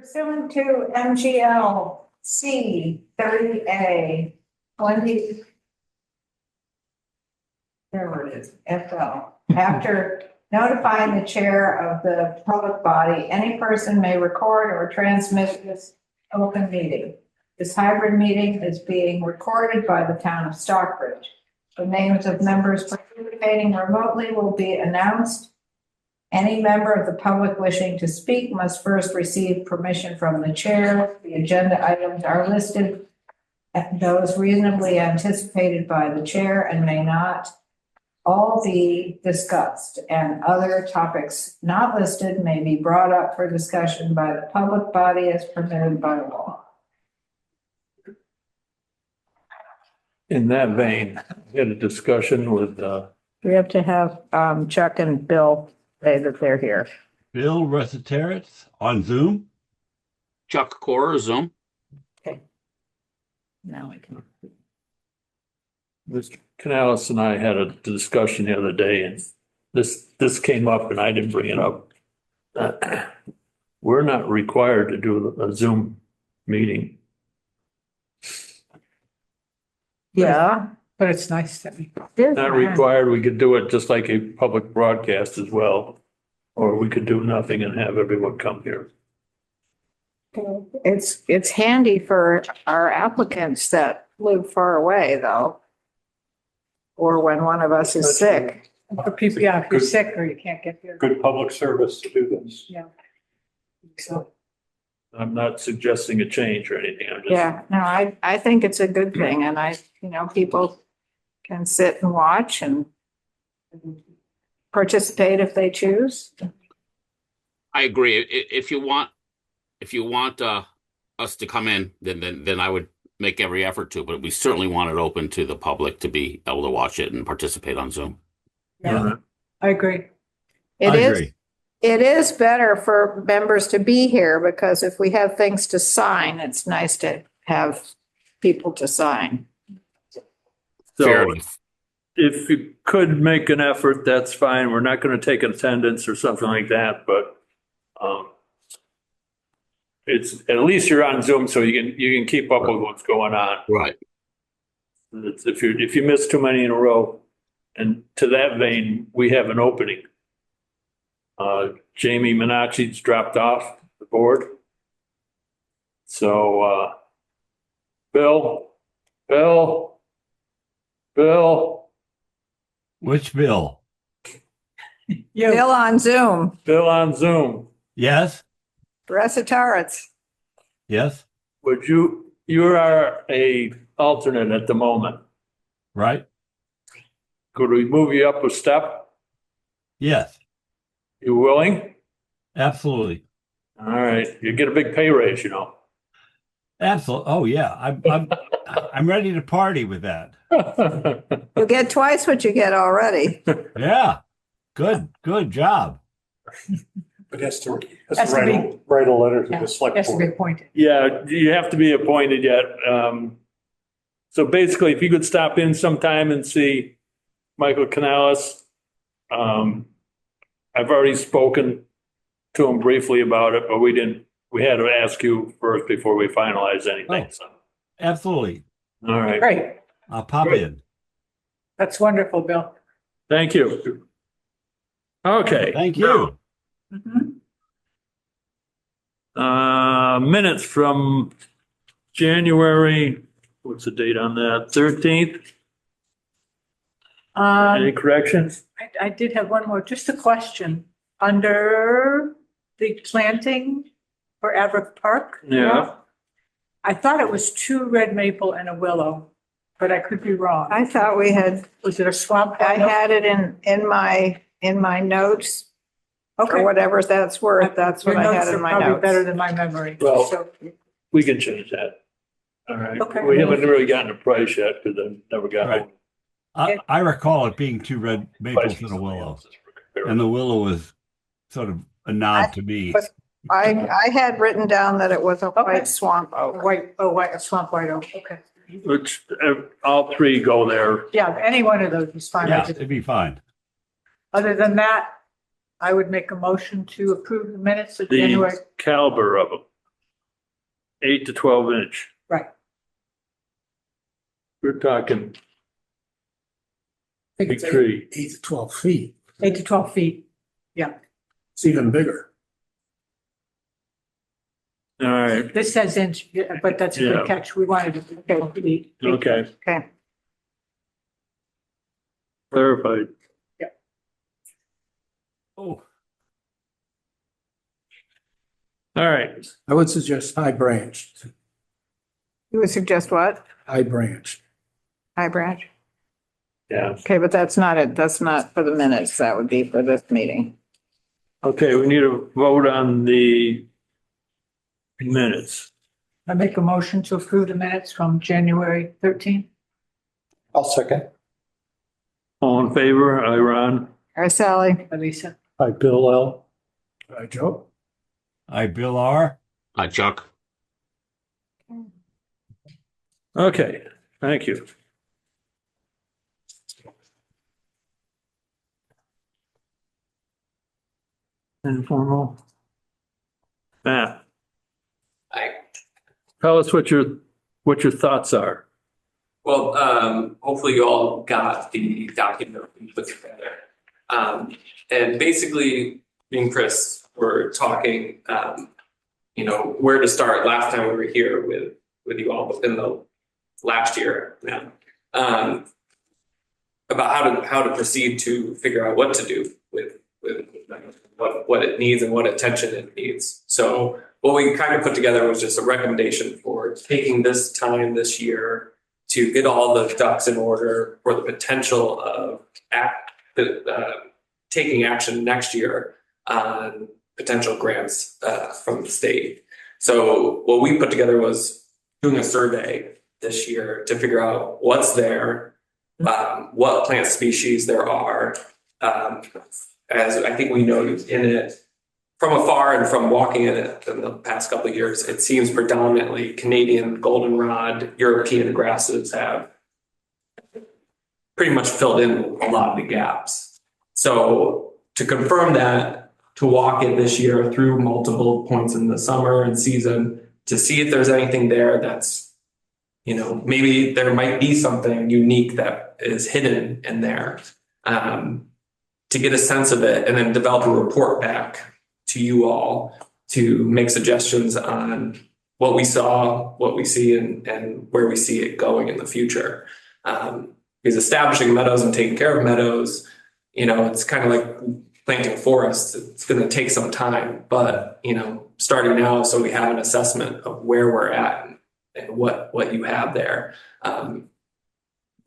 Pursuant to MGL C 30A 20. There it is, FL. After notifying the chair of the public body, any person may record or transmit this open meeting. This hybrid meeting is being recorded by the town of Stockbridge. The names of members participating remotely will be announced. Any member of the public wishing to speak must first receive permission from the chair. The agenda items are listed, those reasonably anticipated by the chair, and may not all be discussed, and other topics not listed may be brought up for discussion by the public body as permitted by law. In that vein, we had a discussion with, We have to have Chuck and Bill say that they're here. Bill Resiteritz on Zoom. Chuck Core, Zoom. Okay. Now we can. Mr. Canales and I had a discussion the other day, and this came up and I didn't bring it up. We're not required to do a Zoom meeting. Yeah. But it's nice that we. Not required. We could do it just like a public broadcast as well. Or we could do nothing and have everyone come here. It's handy for our applicants that live far away, though. Or when one of us is sick. For people, yeah, if you're sick or you can't get here. Good public service to do this. Yeah. So, I'm not suggesting a change or anything. I'm just. Yeah, no, I think it's a good thing, and people can sit and watch and participate if they choose. I agree. If you want us to come in, then I would make every effort to, but we certainly want it open to the public to be able to watch it and participate on Zoom. yeah, I agree. It is better for members to be here because if we have things to sign, it's nice to have people to sign. Fair So enough. if you could make an effort, that's fine. We're not going to take attendance or something like that, but it's at least you're on Zoom, so you can keep up with what's going on. Right. If you miss too many in a row, and to that vein, we have an opening. Jamie Minacci's dropped off the board, so Bill. Which Bill? Bill on Zoom, Bill on Zoom. Yes. Resitaritz. Yes. Would you are a alternate at the moment. Right. Could we move you up a step? Yes. You willing? Absolutely. All right. You get a big pay raise, Absolutely. Oh yeah. I'm ready to party with that. You'll get twice what you get already. Yeah. Good job. But has to Has to be- write a letter to Yeah, the select has to be board. appointed. Yeah, you have to be appointed yet. So basically, if you could stop in sometime and see Michael Canales, I've already spoken to him briefly about it, but we had to ask you first before we finalize anything. Oh. So, Absolutely. all right. Great. I'll pop Great. in. That's wonderful, Bill. Thank you. Okay. Thank you. Minutes from January, what's the date on that? 13th? Any corrections? I did have one more, just a question. Under the planting for Averitt Park. Yeah. I thought it was 2 red maple and a willow, but I could be wrong. I thought we had, Was it a swamp? I had it in my notes, or Okay. whatever that's worth. That's what Your I notes had are in my probably better notes. than my memory. Well- So, We can change that. All right. Okay. We haven't really gotten a price yet because I never got Right. home. I recall it being 2 red maples and a willow, and the willow was sort of a nod to me. I had written down that it was a Okay. white swamp a oak. white, a swamp white oak, okay. Which, all three go there. Yeah, any one of those is fine. I Yeah, just- it'd be fine. Other than that, I would make a motion to approve the minutes of The January. caliber of them. 8 to 12 inch. Right. We're talking I think big it's tree. 8 to 12 feet. 8 to 12 feet. It's even bigger. All right, This says inch, but that's a Yeah. good catch. We wanted to. Okay. okay, Okay. clarified. Oh, All right, I would suggest high branched, You would suggest what? high branched. High branch? yeah. Okay, but that's not it. That's not for the minutes. That would be for this meeting. Okay, we need a vote on the minutes. I make a motion to approve the minutes from January 13th. I'll second. All in favor? Aye, Ron. Or Sally? Lisa. Hi, Bill L. Hi, Joe. I, Bill R. Chuck. Okay, thank you. Informal. Matt, Hi. tell us what your thoughts are. Well, hopefully you all got the document we put together. And basically, me and Chris were talking, where to start last time we were here with you all within the last year now. About how to proceed to figure out what to do with what it needs and what attention it needs. So what we kind of put together was just a recommendation for taking this time this year to get all the ducks in order for the potential of taking action next year on potential grants from the state. So what we put together was doing a survey this year to figure out what's there, what plant species there are. As I think we noted in it from afar and from walking in it in the past couple of years, it seems predominantly Canadian goldenrod, European grasses have pretty much filled in a lot of the gaps. So to confirm that, to walk it this year through multiple points in the summer and season to see if there's anything there that's, maybe there might be something unique that is hidden in there. To get a sense of it and then develop a report back to you all to make suggestions on what we saw, what we see, and where we see it going in the future. Because establishing meadows and taking care of meadows, it's kind of like planting forests. It's going to take some time, but, starting now so we have an assessment of where we're at and what you have there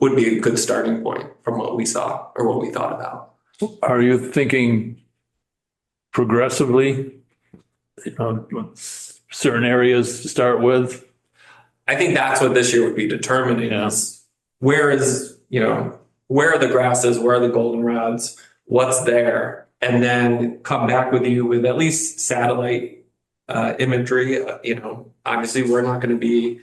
would be a good starting point from what we saw or what we thought about. Are you thinking progressively, certain areas to start with? I think that's what this year would be determining is where are the grasses, where are the goldenrods, what's there, and then come back with you with at least satellite imagery. Obviously we're not going to be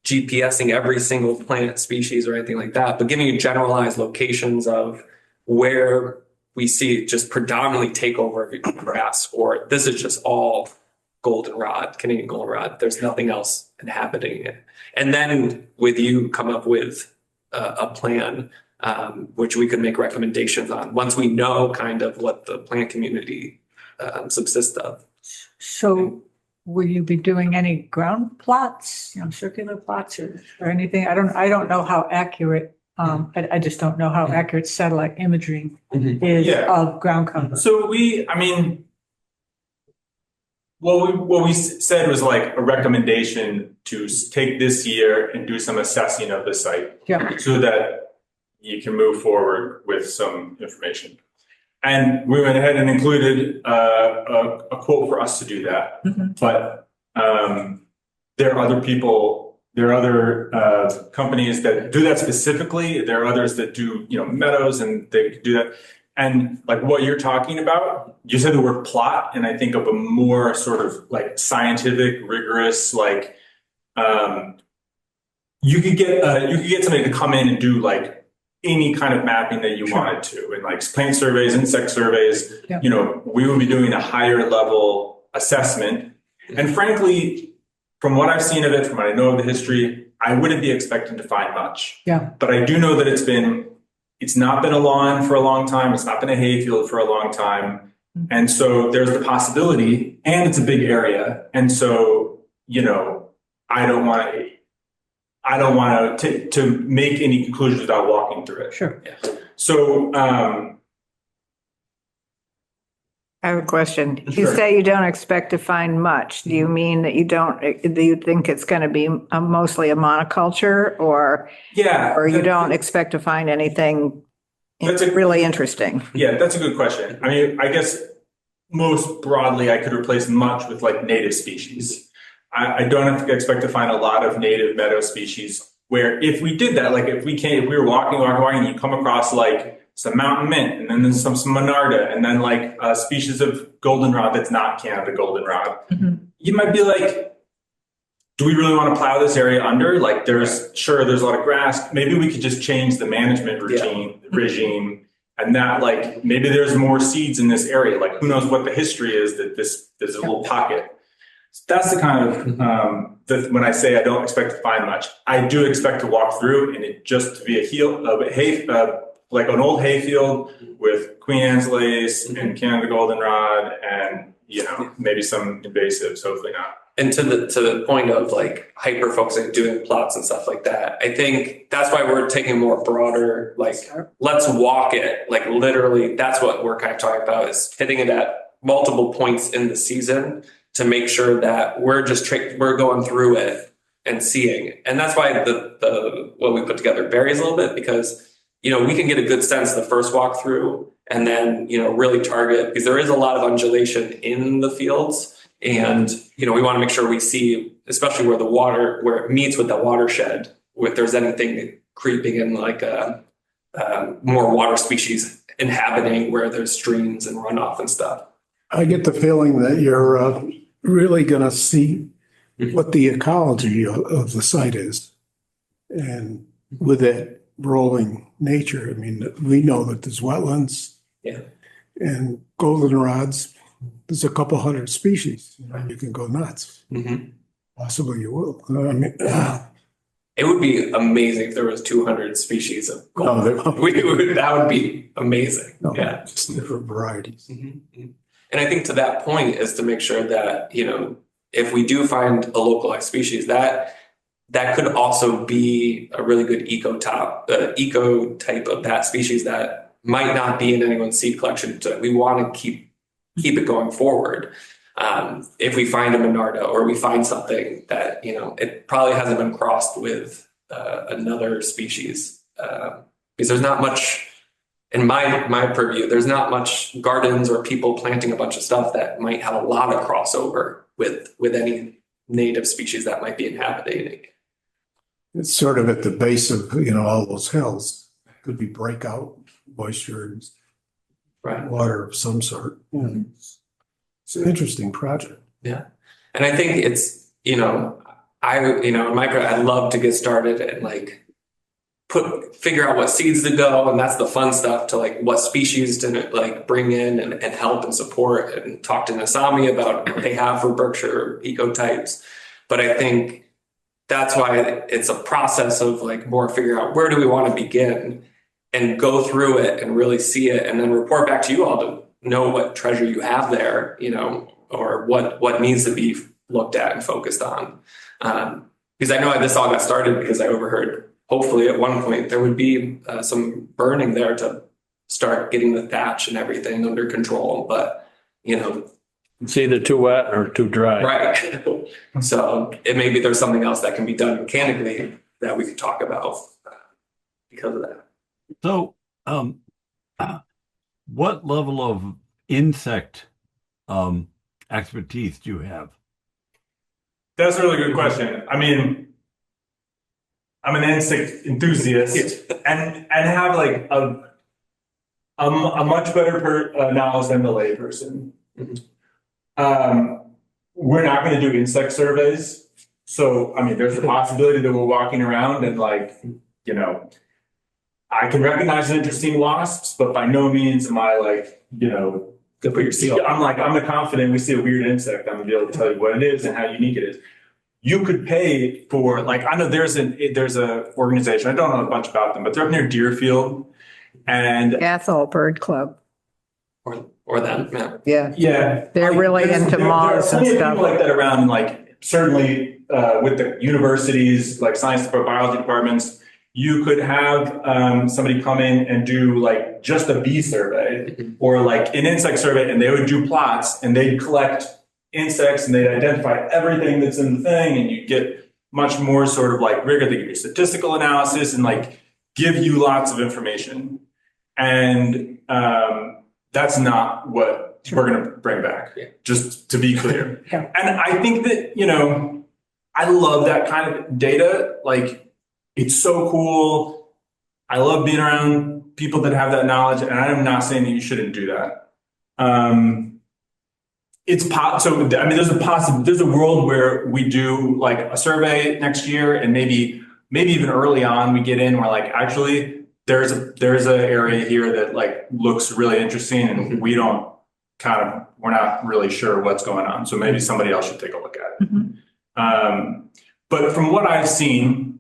GPSing every single plant species or anything like that, but giving you generalized locations of where we see just predominantly take over grass, or this is just all goldenrod, Canadian goldenrod. There's nothing else inhabiting it. And then with you come up with a plan, which we could make recommendations on once we know kind of what the plant community subsists of. So will you be doing any ground plots, circular plots or anything? I don't know how accurate. I just don't know how accurate satellite imaging is of ground cover. So what we said was like a recommendation to take this year and do some assessing of the site so that you can move forward with some information. And we went ahead and included a quote for us to do that. But there are other people. There are other companies that do that specifically. There are others that do, meadows, and they do that. And like what you're talking about, you said the word plot, and I think of a more sort of like scientific, rigorous, like you could get somebody to come in and do like any kind of mapping that you wanted to, and like plant surveys, insect surveys. We would be doing a higher level assessment, and frankly, from what I've seen of it, from what I know of the history, I wouldn't be expecting to find much. Yeah. But I do know that it's not been a lawn for a long time. It's not been a hayfield for a long time. And so there's the possibility, and it's a big area. And so, I don't want to make any conclusions without walking through it. Sure. So, I have a question. You Sure. say you don't expect to find much. Do you mean that do you think it's going to be mostly a monoculture or you don't expect to find anything really interesting? Yeah, that's a good question. I mean, I guess most broadly, I could replace much with like native species. I don't expect to find a lot of native meadow species where if we did that, like if we were walking, and you come across like some mountain mint, and then there's some monarda, and then like a species of goldenrod that's not Canada goldenrod. You might be like, do we really want to plow this area under? Like there's a lot of grass. Maybe we could just change the management regime. And that like, maybe there's more seeds in this area. Like who knows what the history is that there's a little pocket. So that's the kind of, when I say I don't expect to find much, I do expect to walk through and it just to be like an old hayfield with Queen Anne's lace and Canada goldenrod and, maybe some invasives, hopefully not. And to the point of like hyper focusing, doing plots and stuff like that, I think that's why we're taking more broader, like let's walk it, like literally that's what we're kind of talking about is hitting it at multiple points in the season to make sure that we're going through it and seeing. And that's why the what we put together varies a little bit because, we can get a good sense the first walk through and then, really target because there is a lot of undulation in the fields. And, we want to make sure we see, especially where it meets with the watershed, if there's anything creeping in like more water species inhabiting where there's streams and runoff and stuff. I get the feeling that you're really going to see what the ecology of the site is. And with that rolling nature, I mean, we know that there's wetlands. Yeah. And goldenrods. There's a couple hundred species. You can go nuts. Possibly you will. I mean, it would be amazing if there was 200 species of gold. That would be amazing. Yeah, just different varieties. And I think to that point is to make sure that if we do find a localized species, that could also be a really good eco type of that species that might not be in anyone's seed collection. So we want to keep it going forward. If we find a monarda or we find something that, it probably hasn't been crossed with another species. Because there's not much, in my purview, there's not much gardens or people planting a bunch of stuff that might have a lot of crossover with any native species that might be inhabiting. It's sort of at the base of, all those hills. Could be breakout moisture. Right. Water of some sort. It's an interesting project. Yeah. And I think it's, I'd love to get started and like figure out what seeds to go. And that's the fun stuff to like what species to like bring in and help and support and talk to Nasami about what they have for Berkshire ecotypes. But I think that's why it's a process of like more figure out where do we want to begin and go through it and really see it and then report back to you all to know what treasure you have there, or what needs to be looked at and focused on. Because I know this all got started because I overheard, hopefully at one point there would be some burning there to start getting the thatch and everything under control. But, it's either too wet or too dry. Right. So maybe there's something else that can be done mechanically that we could talk about because of that. So, what level of insect expertise do you have? That's a really good question. I mean, I'm an insect enthusiast and have like a much better knowledge than the layperson. We're not going to do insect surveys. So, I mean, there's a possibility that we're walking around and like, I can recognize an interesting wasps, but by no means am I like, Go put your seal. I'm confident we see a weird insect. I'm gonna be able to tell you what it is and how unique it is. you could pay for, like, I know there's a organization, I don't know a bunch about them, but they're up near Deerfield. And Athol Bird Club. Or them, yeah. Yeah. yeah. They're really into moths and There are plenty of stuff. people like that around, and like certainly with the universities, like science or biology departments, you could have somebody come in and do like just a bee survey or like an insect survey, and they would do plots and they'd collect insects and they'd identify everything that's in the thing, and you get much more sort of like rigor. They give you statistical analysis and like give you lots of information. And that's not what we're going to bring back, just to be clear. Yeah. And I think that, I love that kind of data. Like, it's so cool. I love being around people that have that knowledge, and I'm not saying that you shouldn't do that. There's a world where we do like a survey next year, and maybe even early on we get in, we're like, actually, there's an area here that like looks really interesting, and we're not really sure what's going on. So maybe somebody else should take a look at it. But from what I've seen,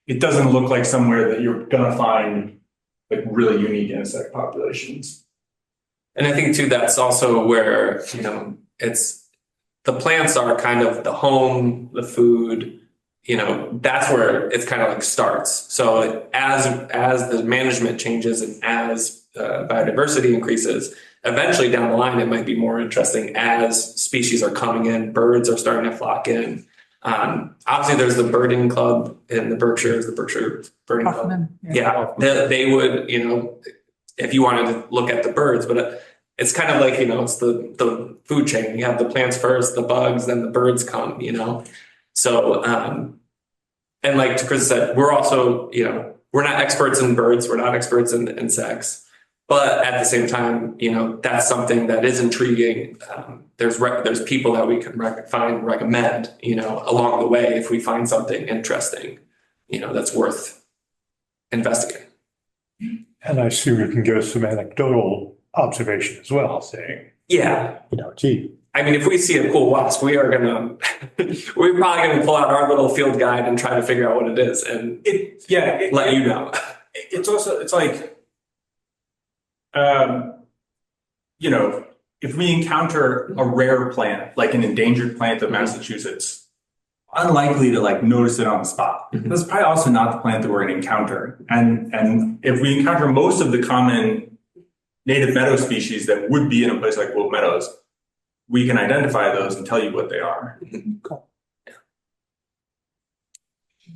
it doesn't look like somewhere that you're gonna find like really unique insect populations. And I think too, that's also where, it's the plants are kind of the home, the food, that's where it's kind of like starts. So as the management changes and as biodiversity increases, eventually down the line, it might be more interesting as species are coming in, birds are starting to flock in. Obviously there's the birding club in the Berkshires, the Berkshire Birding Club. Hoffman, Yeah, they would, if you wanted to look at the birds, but it's kind of like, it's the food chain. You have the plants first, the bugs, then the birds come, So, and like Chris said, we're also, we're not experts in birds, we're not experts in insects, but at the same time, that's something that is intriguing. There's people that we can recommend, along the way if we find something interesting, that's worth investigating. And I assume you can give us some anecdotal observation as well, saying, yeah, gee. I mean, if we see a cool wasp, we're probably gonna pull out our little field guide and try to figure out what it is and let you know. It's like, if we encounter a rare plant, like an endangered plant of Massachusetts, unlikely to like notice it on the spot. That's probably also not the plant that we're going to encounter. And if we encounter most of the common native meadow species that would be in a place like Wolf Meadows, we can identify those and tell you what they are. Cool.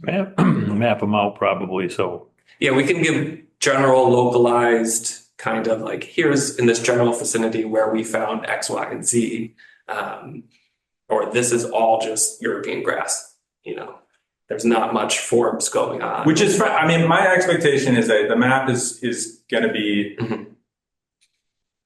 Map them out probably. So yeah, we can give general localized kind of like, here's in this general vicinity where we found X, Y, and Z. Or this is all just European grass, there's not much forms going on. Which is, my expectation is that the map is going to be,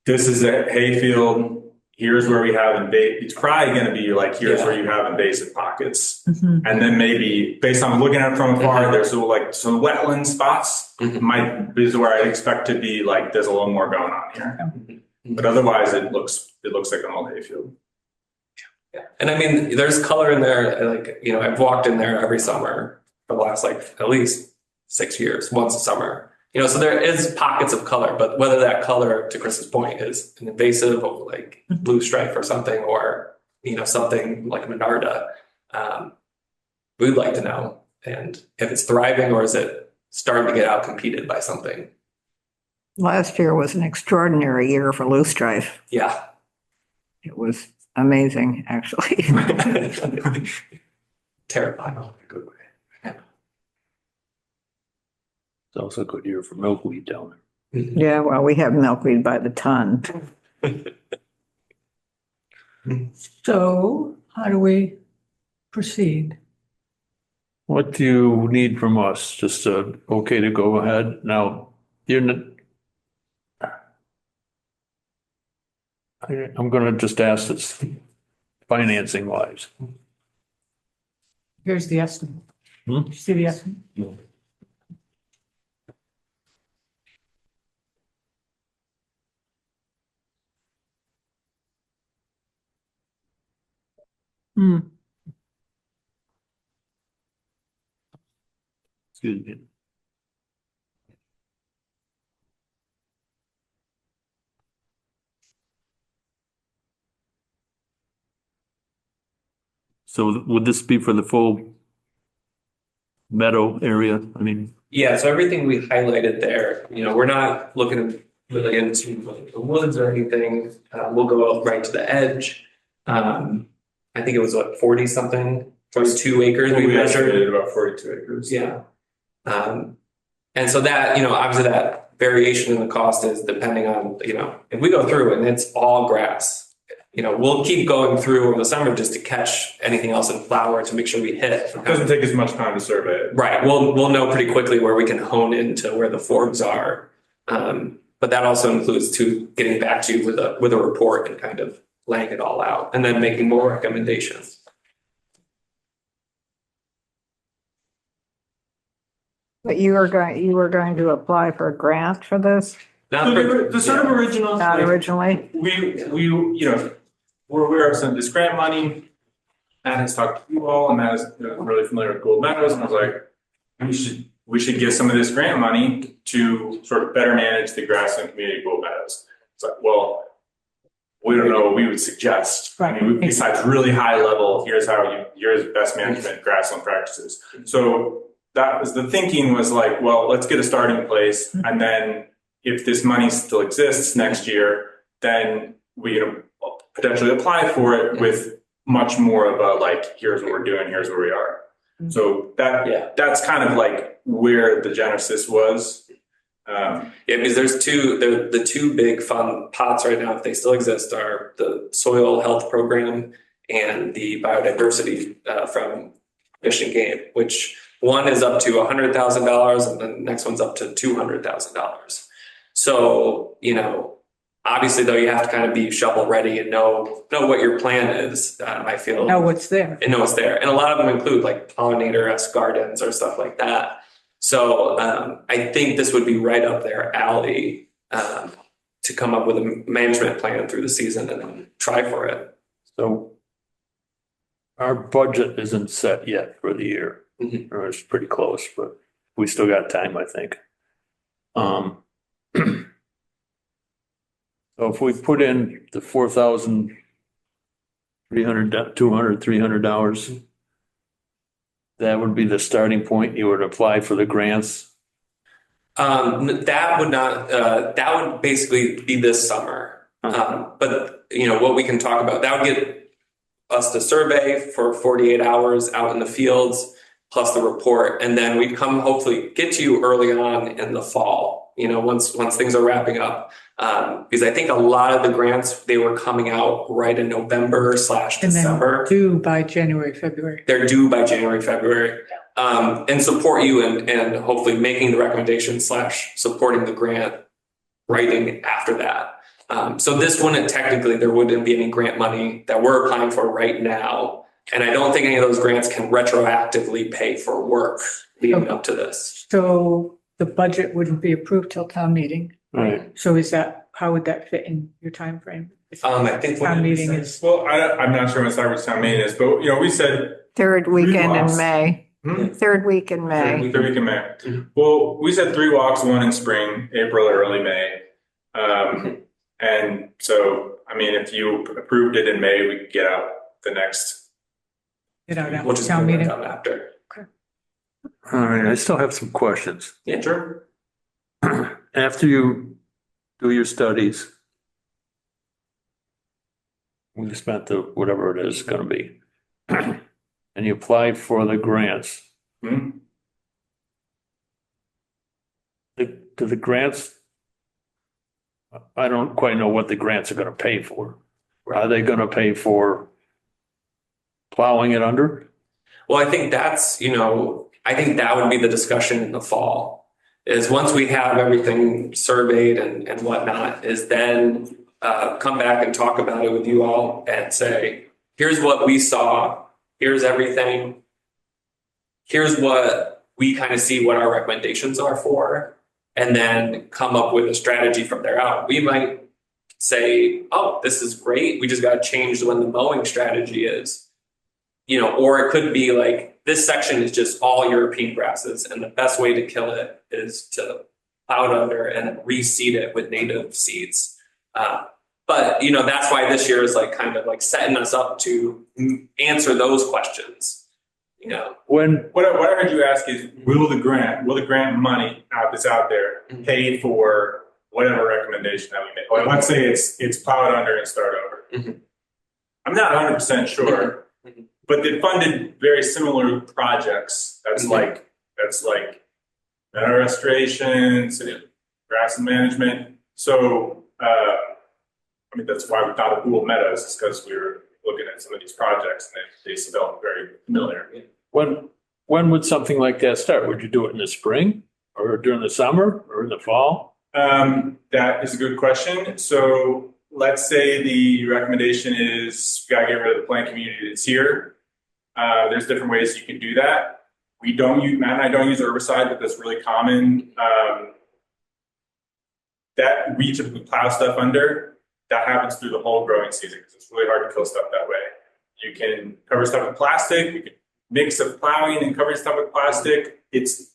this is a hayfield, here's where we have it's probably going to be like, here's where you have invasive pockets. And then maybe based on looking at it from afar, there's like some wetland spots is where I expect to be like, there's a little more going on here. But otherwise it looks like an old hayfield. Yeah. And I mean, there's color in there. Like, I've walked in there every summer for the last like at least 6 years, once a summer. So there is pockets of color, but whether that color, to Chris's point, is an invasive or like blue stripe or something, or something like Monarda, we'd like to know. And if it's thriving or is it starting to get out competed by something. Last year was an extraordinary year for loosestrife. Yeah. It was amazing, actually. Terrifying. good way. It's also a good year for milkweed down there. Yeah, well, we have milkweed by the ton. So how do we proceed? What do you need from us? Just okay to go ahead? Now, I'm going to just ask this financing wise. Here's the estimate. Hmm? Did you see the estimate? No. Excuse me. So would this be for the full meadow area? I mean, Yeah, so everything we highlighted there, we're not looking really into like, the woods or anything. We'll go out right to the edge. I think it was what, 40 something, 42 acres we measured. estimated about 42 acres. Yeah. And so that, obviously that variation in the cost is depending on, if we go through and it's all grass, we'll keep going through over the summer just to catch anything else in flower to make sure we hit. It doesn't take as much time to survey it. Right. We'll know pretty quickly where we can hone into where the forms are. But that also includes getting back to you with a report and kind of laying it all out and then making more recommendations. But you were going to apply for a grant for this, The sort of original. not originally? We we're aware of some of this grant money. Matt has talked to you all, and Matt is really familiar with Gold Meadows, and I was like, we should give some of this grant money to sort of better manage the grassland community of Gold Meadows. It's like, well, we don't know what we would suggest. Right. I mean, besides really high level, here's best management grassland practices. So that was the thinking, was like, well, let's get a starting place, and then if this money still exists next year, then we potentially apply for it with much more about like, here's what we're doing, here's where we are. So that's kind of like where the genesis was. Because there's the two big fund pots right now, if they still exist, are the soil health program and the biodiversity from Fish and Game, which one is up to $100,000 and the next one's up to $200,000. So, obviously though, you have to kind of be shovel ready and know what your plan is. I feel Know what's there. and know what's there. And a lot of them include like pollinator-esque gardens or stuff like that. So I think this would be right up their alley to come up with a management plan through the season and then try for it. so our budget isn't set yet for the year. Mhm. Or it's pretty close, but we still got time, I think. So if we put in the $4,300, $200, $300, that would be the starting point. You would apply for the grants. That would basically be this summer. But what we can talk about, that would get us the survey for 48 hours out in the fields, plus the report. And then we'd hopefully get to you early on in the fall, once things are wrapping up. Because I think a lot of the grants, they were coming out right in November/December. And then due by January, February. They're due by January, February. And support you and hopefully making the recommendation / supporting the grant writing after that. So this wouldn't technically, there wouldn't be any grant money that we're applying for right now. And I don't think any of those grants can retroactively pay for work leading up to this. So the budget wouldn't be approved till town meeting. Right. So how would that fit in your time frame? I think Town meeting is, Well, I'm not sure when Stockbridge town meeting is, but we said Third weekend in walks. May. Hmm? Third week in May. third week in May. Well, we said 3 walks, one in spring, April or early May. And so, I mean, if you approved it in May, we could get out the next. We'll just town bring it meeting. down after. All right, I still have some questions. Yeah, sure. After you do your studies, we spent whatever it is going to be, and you apply for the grants. Hmm? Do the grants, I don't quite know what the grants are going to pay for. Are they going to pay for plowing it under? Well, I think I think that would be the discussion in the fall, is once we have everything surveyed and whatnot, is then come back and talk about it with you all and say, here's what we saw, here's everything, here's what we kind of see what our recommendations are for, and then come up with a strategy from there out. We might say, oh, this is great, we just got to change when the mowing strategy is. or it could be like this section is just all European grasses, and the best way to kill it is to plow it under and reseed it with native seeds. But that's why this year is like kind of like setting us up to answer those questions. When, What I heard you ask is, will the grant money that's out there pay for whatever recommendation that we make? Like, let's say it's plow it under and start over. Mhm. I'm not 100% sure, Mhm. but they funded very similar projects. That's like meadow restoration, grass management. So, that's why we thought of Google Meadows, is because we were looking at some of these projects and they felt very familiar. when would something like that start? Would you do it in the spring or during the summer or in the fall? That is a good question. So let's say the recommendation is we gotta get rid of the plant community that's here. There's different ways you can do that. Matt and I don't use herbicide, but that's really common. That we typically plow stuff under. That happens through the whole growing season because it's really hard to kill stuff that way. You can cover stuff with plastic. You can mix of plowing and covering stuff with plastic. It's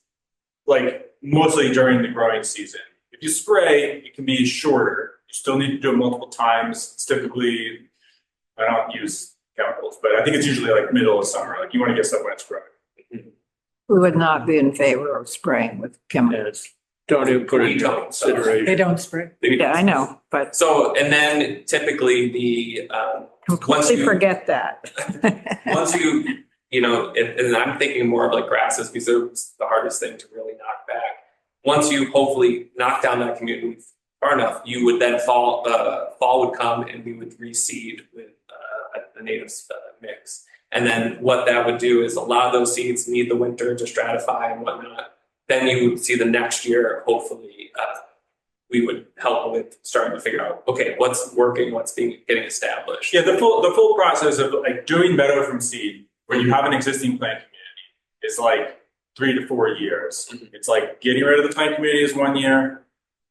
like mostly during the growing season. If you spray, it can be shorter. You still need to do it multiple times. It's typically, I don't use chemicals, but I think it's usually like middle of summer. Like you want to get stuff when it's growing. We would not be in favor of spraying with chemicals. Yes. Don't even put it We into don't, so- consideration. They don't spray. Yeah, I know, but So, and then typically the, completely you- forget that. once you, and I'm thinking more of like grasses because they're the hardest thing to really knock back. Once you hopefully knock down that community far enough, you would then fall would come and we would reseed with a native mix. And then what that would do is a lot of those seeds need the winter to stratify and whatnot. Then you would see the next year, hopefully, we would help with starting to figure out, okay, what's working, what's getting established. Yeah, the full process of like doing meadow from seed, where you have an existing plant community, is like 3 to 4 years. It's like getting rid of the plant community is 1 year.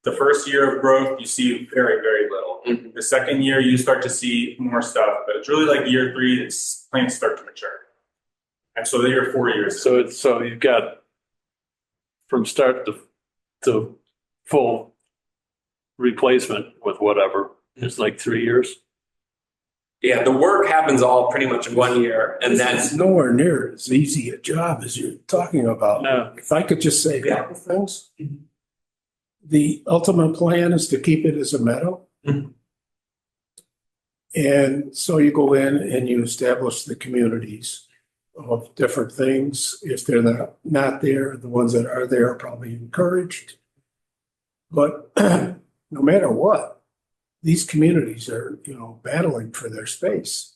The first year of growth, you see very, very little. The second year, you start to see more stuff, but it's really like year 3 that plants start to mature. And so they're 4 years. So you've got from start to full replacement with whatever, it's like 3 years. Yeah, the work happens all pretty much in 1 year, and then It's nowhere near as easy a job as you're talking about. No. If I could just say a couple things. The ultimate plan is to keep it as a meadow. Mhm. And so you go in and you establish the communities of different things. If they're not there, the ones that are there are probably encouraged. But no matter what, these communities are, battling for their space.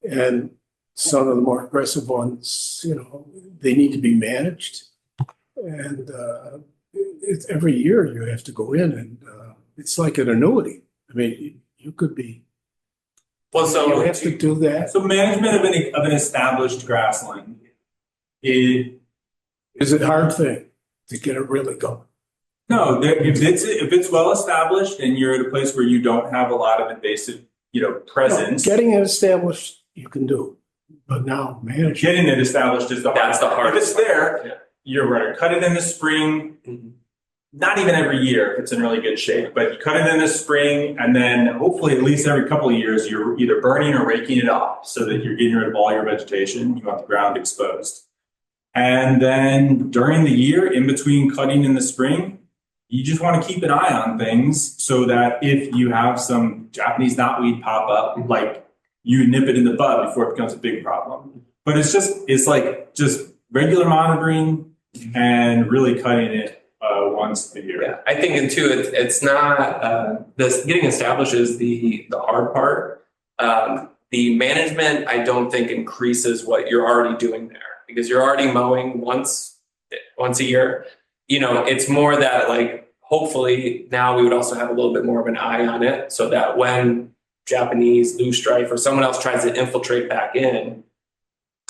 And some of the more aggressive ones, they need to be managed. And it's every year you have to go in and it's like an annuity. I mean, you could be, you have to do that. So management of an established grassland is Is a hard thing to get it really going. no. If it's well established and you're at a place where you don't have a lot of invasive, presence. Getting it established, you can do, but now managing. Getting it established is that's the part. If it's hardest there, part. you're going to cut it in the spring. Mhm. Not even every year if it's in really good shape, but you cut it in the spring and then hopefully at least every couple of years you're either burning or raking it off so that you're getting rid of all your vegetation. You want the ground exposed. And then during the year, in between cutting in the spring, you just want to keep an eye on things so that if you have some Japanese knotweed pop up, like you nip it in the bud before it becomes a big problem. But it's regular monitoring and really cutting it once a year. Yeah, I think and too, it's not this getting established is the hard part. The management, I don't think increases what you're already doing there because you're already mowing once a year. It's more that like hopefully now we would also have a little bit more of an eye on it so that when Japanese loosestrife or someone else tries to infiltrate back in,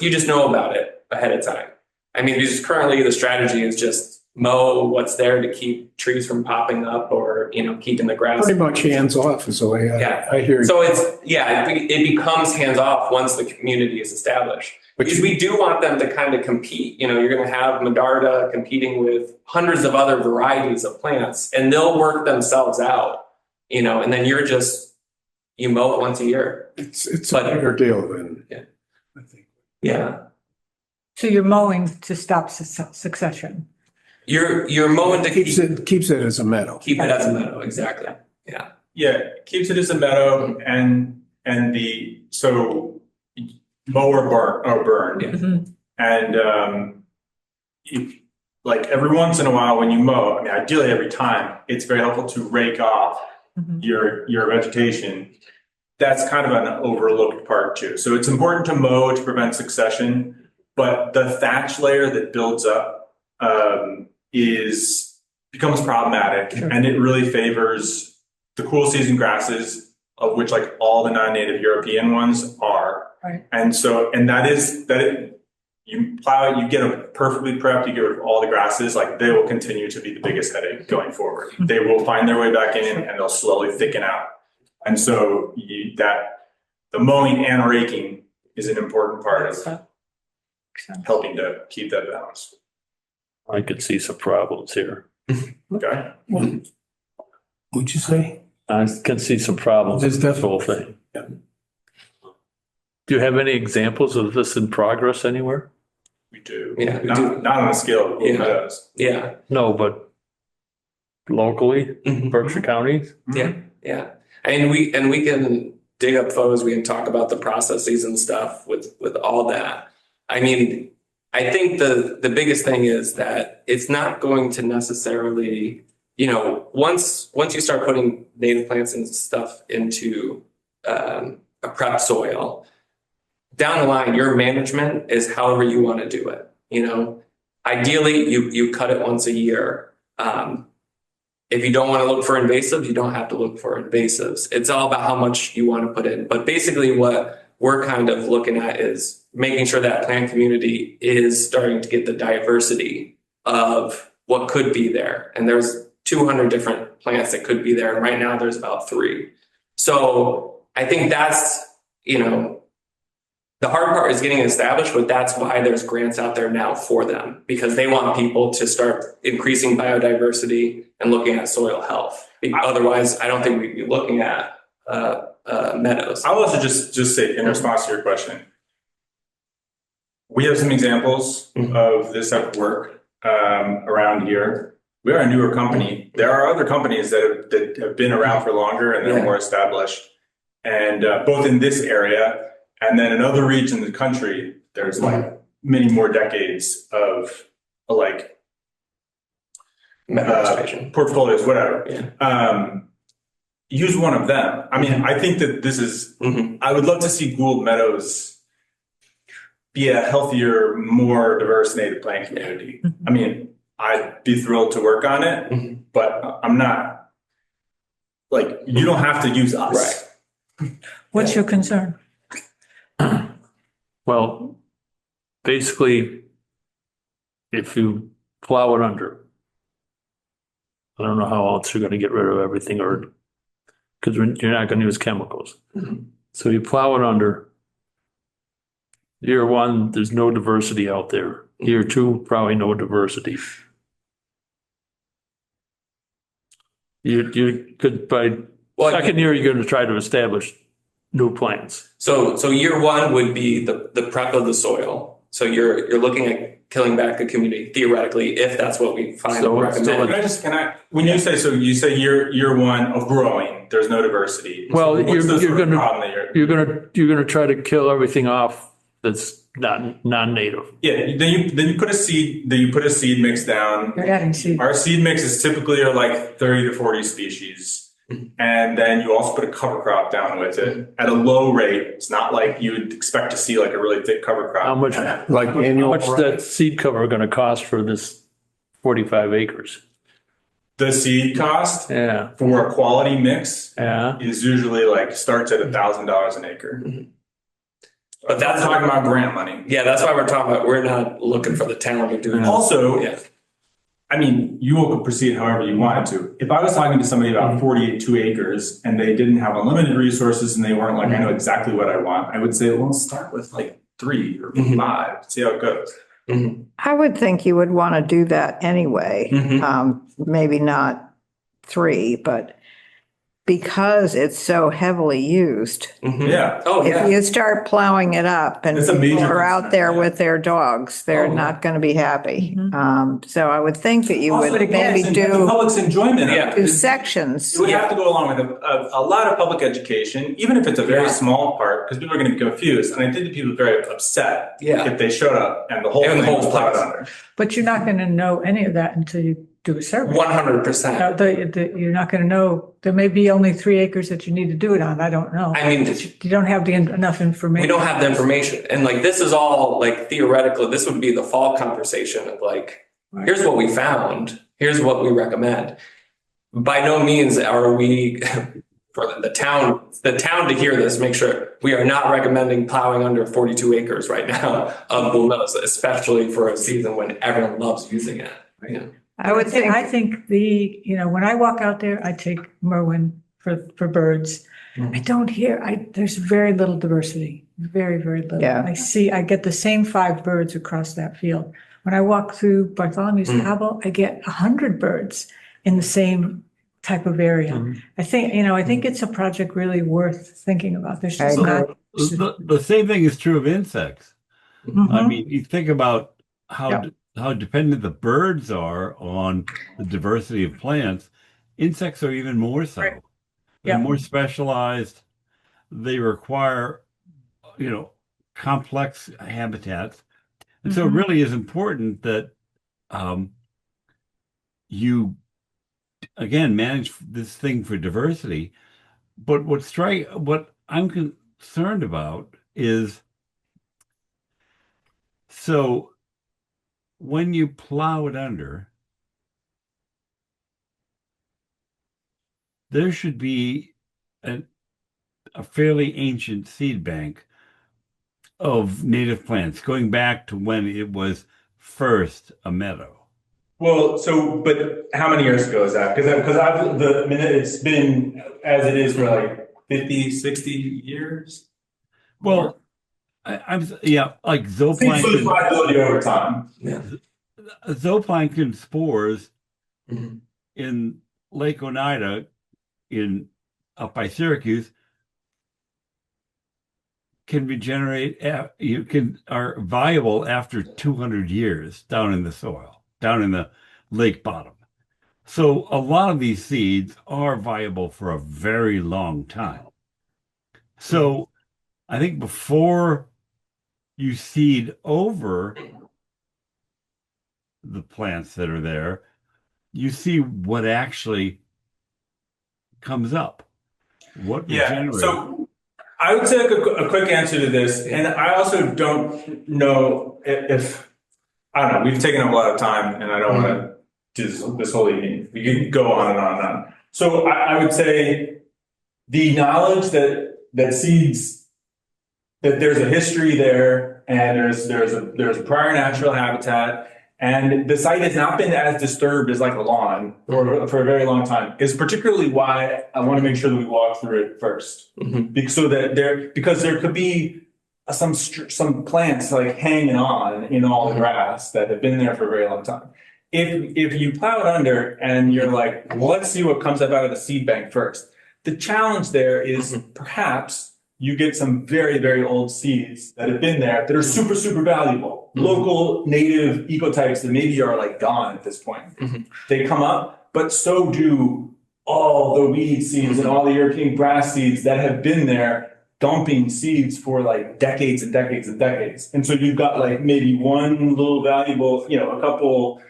you just know about it ahead of time. I mean, because currently the strategy is just mow what's there to keep trees from popping up or, keeping the grass. Pretty much hands off is the way Yeah. I hear you. So it becomes hands off once the community is established. Because we do want them to kind of compete. You're going to have Medarda competing with hundreds of other varieties of plants, and they'll work themselves out, and then you mow it once a year. It's a bigger deal than, I think. Yeah. So you're mowing to stop succession. You're mowing to Keeps it as a meadow. keep it as a meadow. Exactly. Yeah. Yeah, keeps it as a meadow and so mow or burn. Yeah. Mhm. And like every once in a while when you mow, I mean, ideally every time, it's very helpful to rake off Mhm. your vegetation. That's kind of an overlooked part too. So it's important to mow to prevent succession, but the thatch layer that builds up becomes problematic, Sure. and it really favors the cool season grasses, of which like all the non-native European ones are. Right. And you plow it, you get them perfectly prepped, you get rid of all the grasses, like they will continue to be the biggest headache going forward. They will find their way back in and they'll slowly thicken out. And so the mowing and raking is an important part of helping to keep that balance. I could see some problems here. Okay. What'd you say? I can see some problems There's with this whole thing. Do you have any examples of this in progress anywhere? We do. Yeah, we not, do. Not on the scale of Yeah. meadows. Yeah. No, but locally, Mhm. Berkshire County? Yeah. Yeah. And we can dig up photos. We can talk about the processes and stuff with all that. I mean, I think the biggest thing is that it's not going to necessarily, once you start putting native plants and stuff into a prep soil, down the line, your management is however you want to do it. Ideally, you cut it once a year. If you don't want to look for invasives, you don't have to look for invasives. It's all about how much you want to put in. But basically what we're kind of looking at is making sure that plant community is starting to get the diversity of what could be there. And there's 200 different plants that could be there. And right now there's about 3. So I think that's, the hard part is getting established, but that's why there's grants out there now for them, because they want people to start increasing biodiversity and looking at soil health. Otherwise, I don't think we'd be looking at meadows. I'll also just say in response to your question, we have some examples of this type of work around here. We are a newer company. There are other companies that have been around for longer and they're more established. And both in this area and then in other regions of the country, there's like many more decades of like portfolios, whatever. Yeah. Use one of them. I mean, I think that this is, I would love to see Gould Meadows be a healthier, more diverse native plant community. I mean, I'd be thrilled to work on it, but I'm not, like, you don't have to use us. Right. What's your concern? Well, basically, if you plow it under, I don't know how else you're going to get rid of everything, or because you're not going to use chemicals. So you plow it under. Year 1, there's no diversity out there. Year 2, probably no diversity. You could, by second year, you're going to try to establish new plants. So year 1 would be the prep of the soil. So you're looking at killing back the community theoretically, if that's what we find and recommend. When you say, so you say year 1 of growing, there's no diversity. Well, so you're going to to try to kill everything off that's not non-native. Yeah, then you put a seed mix down. You're adding seed. Our seed mixes typically are like 30 to 40 species. And then you also put a cover crop down with it at a low rate. It's not like you would expect to see like a really thick cover crop. How much that seed cover going to cost for this 45 acres? The seed cost Yeah. for a quality mix Yeah. is usually like starts at $1,000 an acre. But that's talking about grant money. Yeah, that's why we're talking about, we're not looking for the talent of doing that. Also, I mean, you all could proceed however you wanted to. If I was talking to somebody about 42 acres and they didn't have unlimited resources and they weren't like, I know exactly what I want, I would say, well, start with like 3 or 5, see how it goes. I would think you would want to do that anyway. Maybe not 3, but because it's so heavily used. Yeah. Oh, If yeah. you start plowing it up and It's a people major are out concern, there yeah. with their dogs, they're Oh, yeah. not going to be happy. Mhm. So I would think that you Also, would again, maybe it's in the do public's enjoyment of Yeah. it. 2 sections. You would have to go along with a lot of public education, even if it's a very Yeah. small part, because people are going to be confused. And I think that people are very upset Yeah. if they showed up and the whole And the thing whole was plowed place. under. But you're not going to know any of that until you do a survey. 100%. You're not going to know, there may be only 3 acres that you need to do it on, I don't know. I mean, You don't have enough information. we don't have the information. And like, this is all like theoretical. This would be the fall conversation of like, here's what we found. Here's what we recommend. By no means are we, for the town to hear this, make sure we are not recommending plowing under 42 acres right now of Bull Meadows, especially for a season when everyone loves using it. Right? I would think, I think when I walk out there, I take Merwin for birds. I don't hear, there's very little diversity, very, very little. Yeah. I get the same 5 birds across that field. When I walk through Bartholomew's Cabo, I get 100 birds in the same type of area. I think it's a project really worth thinking about. There's just not. The same thing is true of insects. I Mhm. mean, you think about how dependent the birds are on the diversity of plants. Insects are even more so. Right. They're Yeah. more specialized. They require, complex habitats. And so it really is important that you, again, manage this thing for diversity. But what I'm concerned about is, so when you plow it under, there should be a fairly ancient seed bank of native plants going back to when it was first a meadow. Well, but how many years ago is that? It's been as it is for like 50, 60 years. Well, like It's zooplankton, viability over time. Yeah. zooplankton spores Mhm. in Lake Oneida up by Syracuse can regenerate, are viable after 200 years down in the soil, down in the lake bottom. So a lot of these seeds are viable for a very long time. So I think before you seed over the plants that are there, you see what actually comes up. What regenerates. So I would say a quick answer to this, and I also don't know if I don't know. We've taken up a lot of time, and I don't want to do this whole evening. We can go on and on and on. So I would say the knowledge that seeds, that there's a history there, and there's a prior natural habitat, and the site has not been as disturbed as like a lawn for a very long time, is particularly why I want to make sure that we walk through it first. So that because there could be some plants like hanging on in all the grass that have been there for a very long time. If you plow it under and you're like, well, let's see what comes up out of the seed bank first. The challenge there is perhaps you get some very, very old seeds that have been there that are super, super valuable. Local native ecotypes that maybe are like gone at this point. They come up, but so do all the weed seeds and all the European grass seeds that have been there dumping seeds for like decades and decades and decades. And so you've got like maybe one little valuable, a couple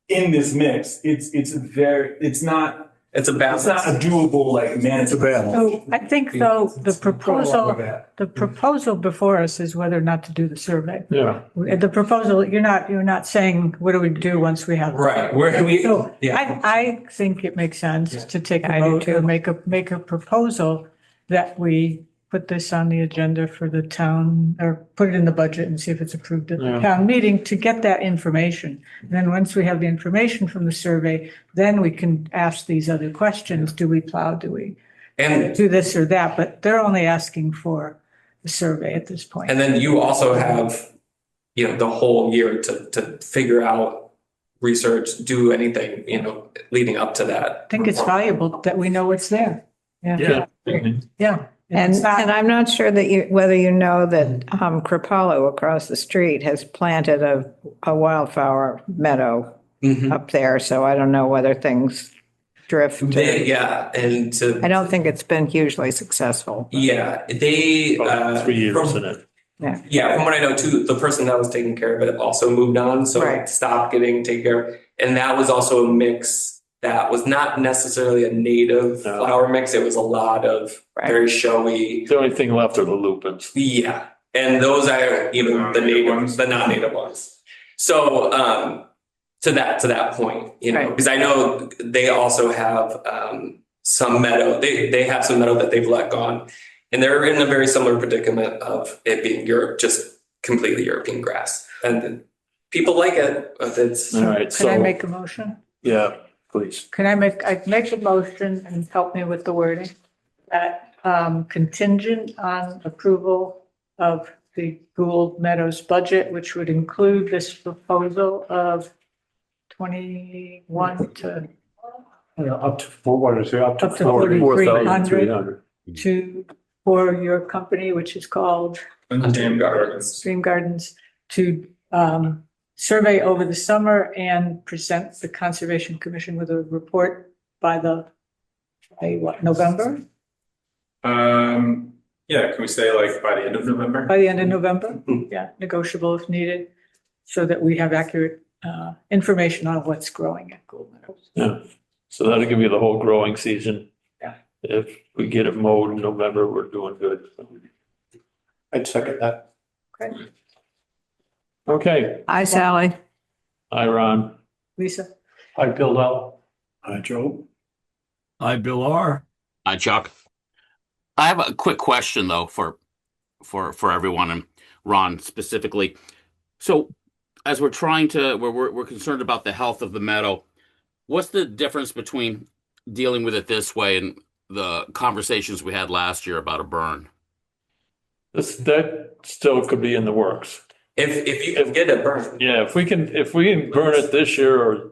in this mix. It's not a doable like management. So I think though, the proposal before us is whether or not to do the survey. Yeah. The proposal, you're not saying, what do we do once we have? Right. Where do we? So Yeah. I think it makes sense to take a I do vote too. and make a proposal that we put this on the agenda for the town, or put it in the budget and see if it's approved at the Yeah. town meeting to get that information. And then once we have the information from the survey, then we can ask these other questions. Do we plow? Do we And do this or that? But they're only asking for the survey at this point. And then you also have, the whole year to figure out, research, do anything, leading up to that. I think it's valuable that we know what's there. Yeah. Yeah. And, It's not- and I'm not sure that whether you know that Crapalo across the street has planted a wildflower meadow Mhm. up there, so I don't know whether things drift. And I don't think it's been hugely successful. they, About 3 years from- in it. Yeah, from what I know too, the person that was taking care of it also moved on, so Right. it stopped getting taken care of. And that was also a mix that was not necessarily a native No. flower mix. It was a lot of Right. very showy. The only thing left are the lupins. Yeah, and those are even the Non-native native ones. the non-native ones. So to that point, Right. because I know they also have some meadow. They have some meadow that they've let gone. And they're in a very similar predicament of it being Europe, just completely European grass. And people like it, but it's All right, Can I so, make a motion? yeah, please. I make a motion and help me with the wording that contingent on approval of the Gould Meadows budget, which would include this proposal of 21 to Up to, what is it, up to Up to 40. 4,300. for your company, which is called Untamed Gardens. Stream Gardens, to survey over the summer and present the Conservation Commission with a report by November? Yeah, can we say like by the end of November? By the end of November? Yeah, negotiable if needed, so that we have accurate information on what's growing at Gould Meadows. Yeah, so that'll give you the whole growing season. Yeah. If we get it mowed in November, we're doing good. I'd second that. Okay, Okay, Hi, Sally. hi, Ron. Lisa? I build out. Hi, Joe. Hi, Bill R. Hi, Chuck. I have a quick question though for everyone and Ron specifically. So, as we're concerned about the health of the meadow, what's the difference between dealing with it this way and the conversations we had last year about a burn? That still could be in the works. If you can get it burned. Yeah, if we can burn it this year or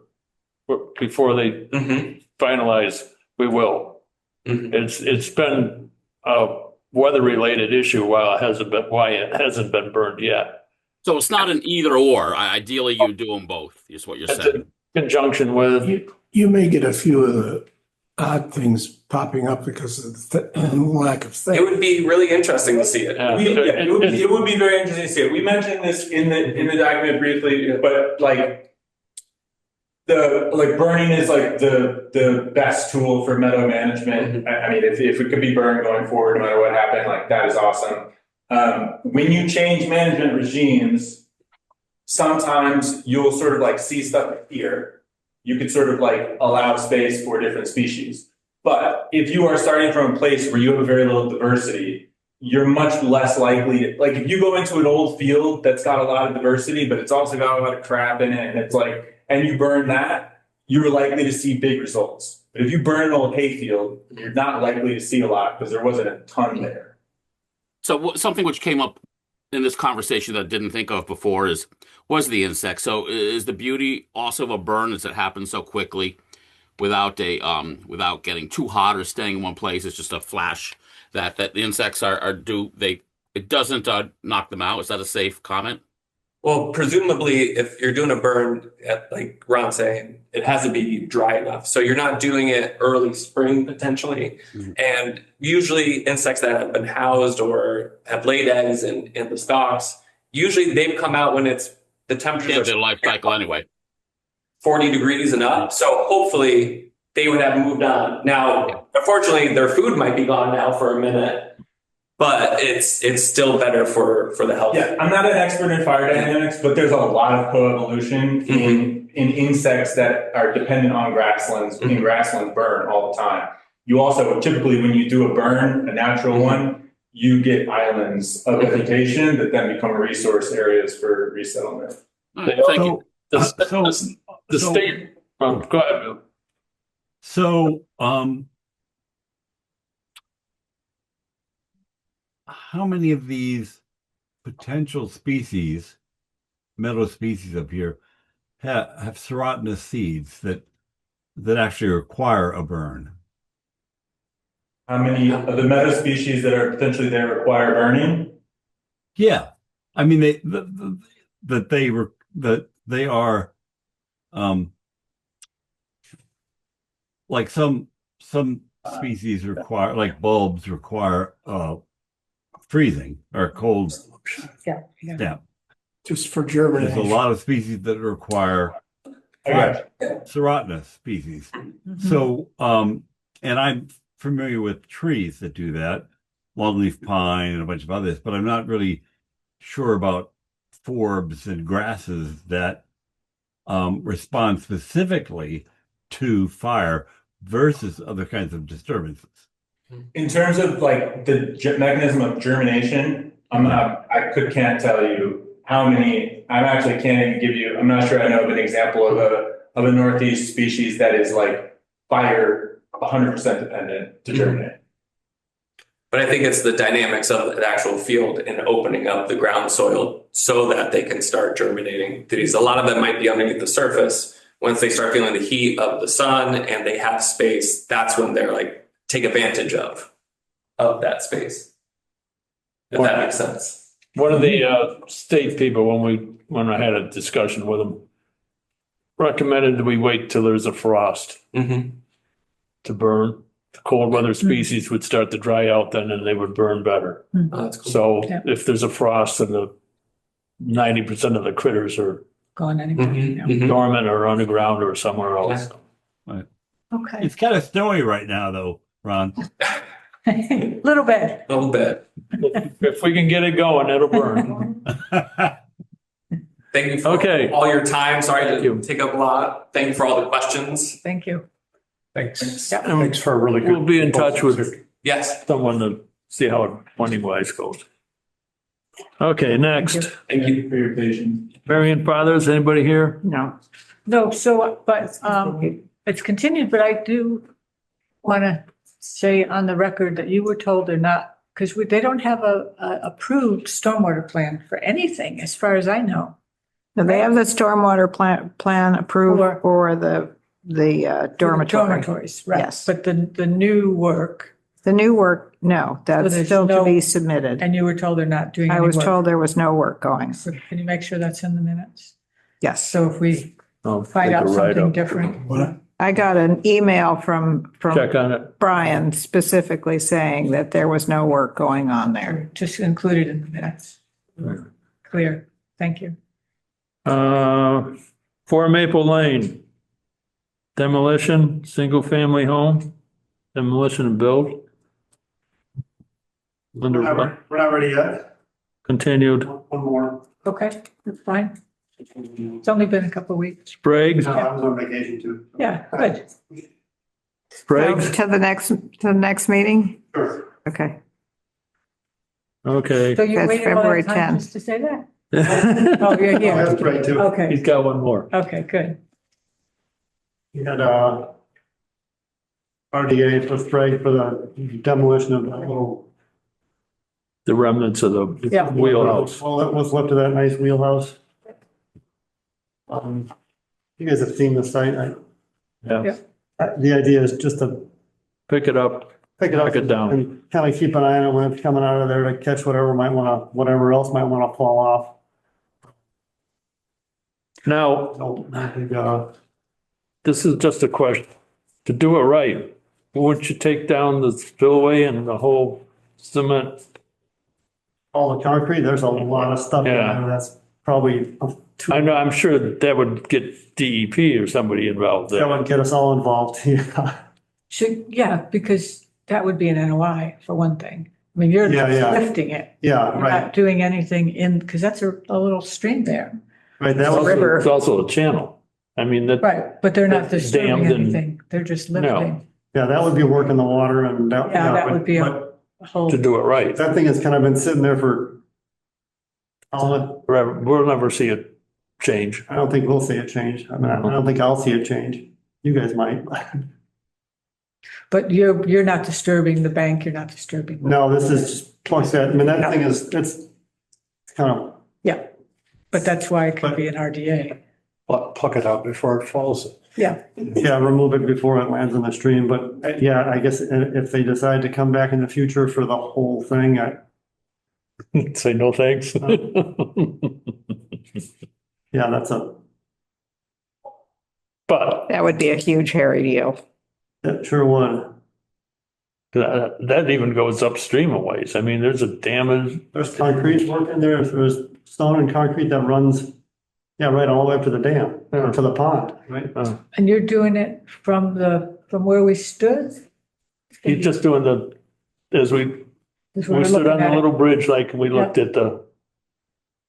before they Mhm. finalize, we will. Mhm. It's been a weather-related issue why it hasn't been burned yet. So it's not an either or. Ideally, you do them both. Is what you're It's saying. in conjunction with, You may get a few of the odd things popping up because of the lack of It things. would be really interesting to see it. It would be very interesting to see it. We mentioned this in the document briefly, but like burning is like the best tool for meadow management. I mean, if it could be burned going forward, no matter what happened, like that is awesome. When you change management regimes, sometimes you'll sort of like see stuff here. You could sort of like allow space for different species. But if you are starting from a place where you have a very little diversity, you're much less likely to, like if you go into an old field that's got a lot of diversity, but it's also got a lot of crap in it, and it's like, and you burn that, you're likely to see big results. But if you burn an old hayfield, you're not likely to see a lot because there wasn't a ton there. So something which came up in this conversation that I didn't think of before was the insect. So is the beauty also of a burn is it happens so quickly without getting too hot or staying in one place. It's just a flash that the insects it doesn't knock them out. Is that a safe comment? Well, presumably, if you're doing a burn, like Ron's saying, it has to be dry enough. So you're not doing it early spring potentially. Mhm. And usually insects that have been housed or have laid eggs in the stalks, usually they've come out when the temperatures Yeah, are their life cycle anyway. 40 degrees and up. So hopefully they would have moved on. Now, unfortunately, their food might be gone now for a minute, but it's still better for the health. Yeah, I'm not an expert in fire dynamics, but there's a lot of coevolution in insects that are dependent on grasslands. And grasslands burn all the time. You also typically, when you do a burn, a natural one, you get islands of vegetation that then become resource areas for resettlement. All right, thank you. The state, go ahead, Bill. So, how many of these potential species, meadow species up here, have serotinous seeds that actually require a burn? How many of the meadow species that are potentially there require burning? Yeah, I mean they are like some species require, like bulbs require freezing or cold. Yeah. Just for There's germination. a lot of species that require serotinous species. So, and I'm familiar with trees that do that, longleaf pine and a bunch of others, but I'm not really sure about forbs and grasses that respond specifically to fire versus other kinds of disturbances. In terms of like the mechanism of germination, can't tell you how many. I actually can't even give you. I'm not sure I know of an example of a Northeast species that is like fire 100% dependent to germinate. But I think it's the dynamics of the actual field and opening up the ground soil so that they can start germinating. These, a lot of them might be underneath the surface. Once they start feeling the heat of the sun and they have space, that's when they're like, take advantage of that space. If that makes sense. One of the state people, when I had a discussion with them, recommended that we wait till there's a frost to burn. The cold weather species would start to dry out then, and they would burn better. Oh, that's cool. So if there's a frost and the 90% of the critters are Gone anyway. dormant or underground or somewhere else. Right. Okay. It's kind of snowy right now, though, Ron. Little bit. A little bit. If we can get it going, it'll burn. Thank you for all your time. Sorry to take up a lot. Thank you for all the questions. Thank you. Thanks. Yep. Thanks for a really good. We'll be in touch with Yes. someone to see how it money-wise goes. Okay, next. Thank you for your patience. Marion Fathers, anybody here? No. No, so, but it's continued, but I do want to say on the record that you were told they're not, because they don't have a approved stormwater plan for anything, as far as I know. No, they have the stormwater plan approved for the dormitory. Dormitories, right. Yes. But the new work, The new work, no, that's there's still to no- be submitted. and you were told they're not doing any I work. was told there was no work going. So can you make sure that's in the minutes? Yes. So if we I'll find take out a something write-up. different. I got an email from Check on it. Brian specifically saying that there was no work going on there. Just include it in the minutes. Clear. Thank you. 4 Maple Lane. Demolition, single-family home, demolition and build. We're not ready yet. Continued. One more. Okay, that's fine. It's only been a couple of weeks. Sprague, No, I was on vacation too. Yeah, good. Sprague, To the next meeting? Sure. Okay. okay. So you That's waited all February that time 10th. just to say that? Oh, you're Oh, here. that's great too. He's Okay, got one more. okay, good. We had RDA for Sprague for the demolition of that little. The remnants of the Yeah. wheelhouse. Well, that was left of that nice wheelhouse. You guys have seen the site. Yeah, The idea is just to pick it up. pick it up Knock it down. and kind of keep an eye on it when it's coming out of there to catch whatever whatever else might want to fall off. Now, So, I think, this is just a question. To do it right, wouldn't you take down the spillway and the whole cement? all the concrete, there's a lot of stuff in Yeah. there that's probably I know, I'm sure that would get DEP or somebody involved that there. would get us all involved. Yeah, because that would be an NOI for one thing. I mean, you're Yeah, yeah. lifting it. Yeah, You're right, not doing anything because that's a little stream there. right. That It's was, also- It's also a channel. I mean, that, Right, but they're not That's disturbing dammed and- anything. They're just No. lifting. yeah, that would be working the water and that. Yeah, that would be a- but whole, to do it right. That thing has kind of been sitting there for, I'll We'll never see it change. I don't think we'll see it change. I mean, I don't think I'll see it change. You guys might. but you're not disturbing the bank, you're not disturbing. No, this is just plus that. I mean, that thing is, it's kind of, Yeah, but that's why it could be an RDA. Pluck it out before it falls. Yeah, yeah, remove it before it lands in the stream. But yeah, I guess if they decide to come back in the future for the whole thing, Say no thanks. yeah, that's But That would be a huge hairy deal. that sure would. that even goes upstream a ways. I mean, there's a dam. There's concrete work in there. There's stone and concrete that runs, yeah, right all the way up to the dam, or to the pond, right? and you're doing it from where we stood? He's just doing as we We're stood looking on at the it. little bridge, like we looked at the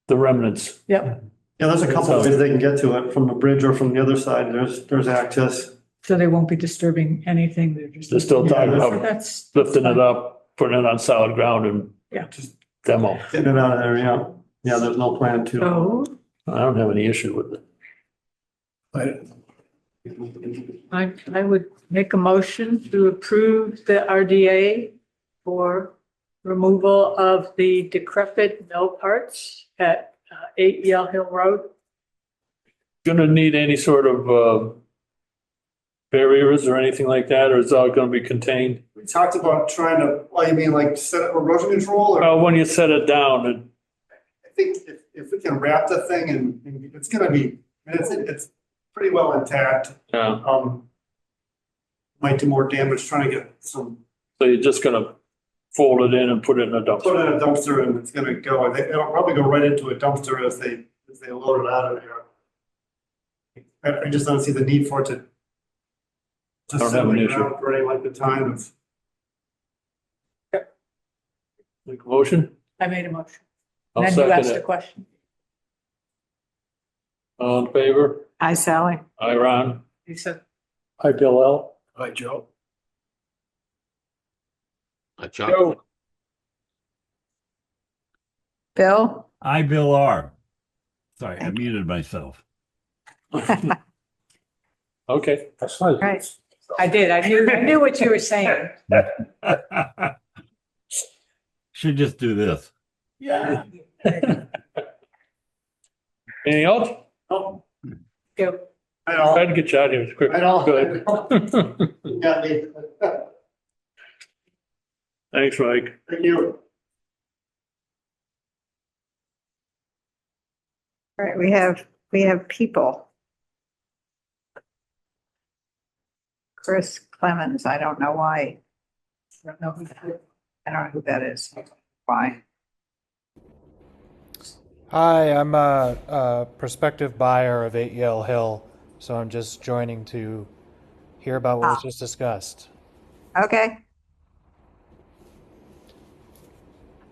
remnants. Yep, Yeah, there's a couple of ways they can get to it, from the bridge or from the other side. There's access. so they won't be disturbing anything, They're still talking So about that's. lifting it up, putting it on solid ground and Yeah. just demo. Getting it out of there, yeah. Yeah, there's no plan to. So I don't have any issue with it. I would make a motion to approve the RDA for removal of the decrepit mill parts at 8 Yale Hill Road. Gonna need any sort of barriers or anything like that, or is it all gonna be contained? We talked about trying to, well, you mean like set up erosion control, or? Well, when you set it down, I think if we can wrap the thing and it's gonna be, I mean, it's pretty well intact. Might do more damage trying to get some, so you're just gonna fold it in and put it in a put dumpster. it in a dumpster and it's gonna go, and it'll probably go right into a dumpster as they load it out of there. I just don't see the need for it to. Don't have an issue. For any length of time. Make a motion? I made a motion. I'll Then you second asked the it. question. All in favor? Hi, Sally. Aye, Ron. You said, Hi, Bill L. Hi, Joe. Chuck? Joe. Bill? I, Bill R. Sorry, I muted myself. Okay. That's fine. Right. I did. I knew what you were saying. Should just do this. Yeah. Anything else? Oh, Go. I know. Try to get you out of here as quick I know. as good. Got me. Thanks, Mike. Thank you. All right, we have people. Chris Clemens, I don't know why. I don't know who that is. Why? Hi, I'm a prospective buyer of 8 Yale Hill, so I'm just joining to hear about what was just discussed. Okay.